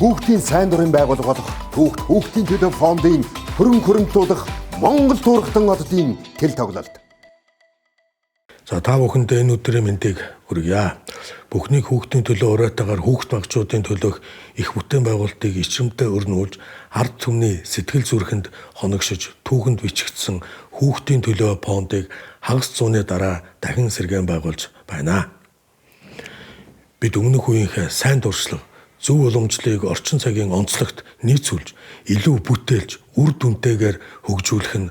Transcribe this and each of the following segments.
Хүүхдийн сайн дурын байгууллага болох хүүхдийн төлөө фондын хөрөнгөлүүлэх Монгол туурхтан оддын тэл тоглолт. За та бүхэндээ энэ өдрийн мэндийг хүргье. Бүхний хүүхдийн төлөө ураатаагаар хүүхд багчуудын төлөөх их бүтээн байгуулалтыг ичимтэй өрнүүлж ард түмний сэтгэл зүрхэнд хоногшиж түүхэнд бичигдсэн хүүхдийн төлөө фондыг хагас зууны дараа дахин сэргээн байгуулж байна. Бид өмнөх үеийнхээ сайн дуршлаг, зөв уламжлалыг орчин цагийн онцлогт нийцүүлж, илүү бүтээлж, үр дүнтэйгээр хөгжүүлэх нь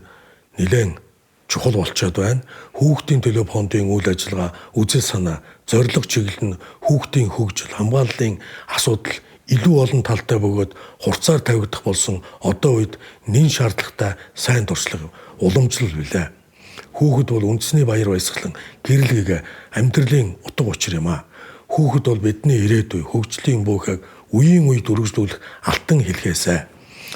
нэлээд чухал болчиход байна. Хүүхдийн төлөө фондын үйл ажиллагаа, үзэл санаа, зорилго чиглэл нь хүүхдийн хөгжил, хамгааллын асуудал илүү олон талтай бөгөөд хурцаар тавигдах болсон одоо үед нэн шаардлагатай сайн дуршлаг, уламжлал билээ. Хүүхэд бол үндэсний баяр баясгалан, гэрэл гэгээ амьдралын утга учир юм аа. Хүүхэд бол бидний ирээдүй, хөгжлийн бүхээг үеийн үед үргэлжлүүлэх алтан хэлхээсэ.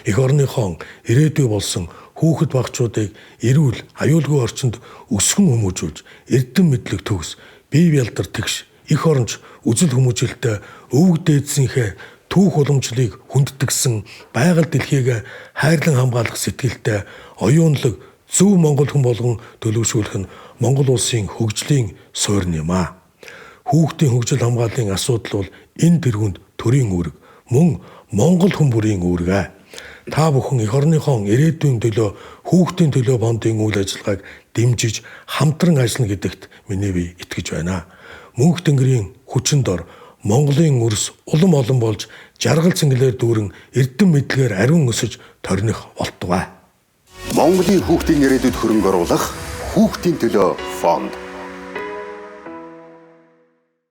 Эх орныхон ирээдүй болсон хүүхэд багчуудыг эрүүл, аюулгүй орчинд өсгөн хүмүүжүүлж, эрдэм мэдлэг төгс, бие бялдар тэгш, эх оронч үзэл хүмүүжлэлтэй өвөг дээдсийнхээ түүх уламжлалыг хүндэтгсэн байгаль дэлхийг хайрлан хамгаалах сэтгэлтэй оюунлаг зөв монгол хүн болгон төлөвшүүлэх нь Монгол улсын хөгжлийн суурин юм аа. Хүүхдийн хөгжил хамгааллын асуудал бол энэ тэргуунд төрийн үүрэг, мөн Монгол хүн бүрийн үүрэг. Та бүхэн эх орныхон ирээдүйн төлөө хүүхдийн төлөө фондын үйл ажиллагааг дэмжиж хамтран ажиллана гэдэгт миний бие итгэж байна. Мөнх тэнгэрийн хүчин дор Монголын өрс улам олон болж жаргал цэнгэлээр дүүрэн эрдэм мэдлэгээр ариун өсөж торних болтугай. Монголын хүүхдийн ирээдүйд хөрөнгө оруулах хүүхдийн төлөө фонд.